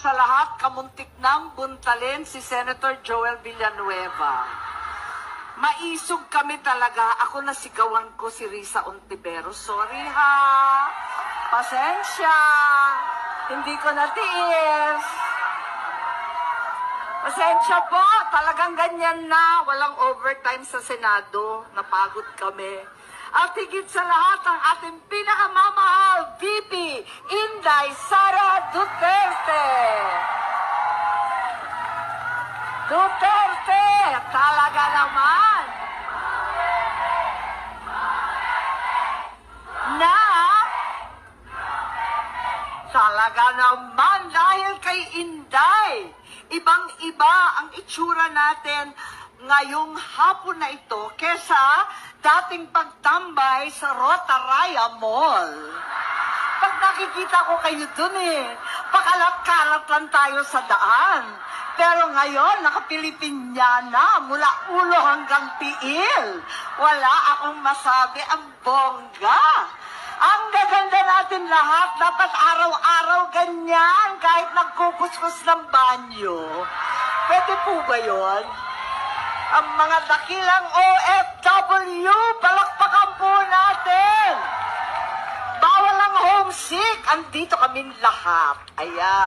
sa lahat, kamuntik nang buntalin si Senator Joel Villanueva. Maisog kami talaga. Ako nasigawan ko si Risa Ontiveros. Sorry ha. Pasensya. Hindi ko natiis. Pasensya po. Talagang ganyan na. Walang overtime sa Senado. Napagod kami. At higit sa lahat, ang ating pinakamamahal VP, Inday Sara Duterte. Duterte! Talaga naman! Na! Talaga naman dahil kay Inday. Ibang-iba ang itsura natin ngayong hapon na ito kesa dating pagtambay sa Rotaraya Mall. Pag nakikita ko kayo dun pakalat-kalat lang tayo sa daan. Pero ngayon, nakapilipinyana mula ulo hanggang tiil. Wala akong masabi, ang bongga. Ang gaganda natin lahat, dapat araw-araw ganyan, kahit nagkukuskus ng banyo. Pwede po ba yun? Ang mga dakilang OFW, palakpakan po natin. Bawal ang homesick, andito kaming lahat. Ayan.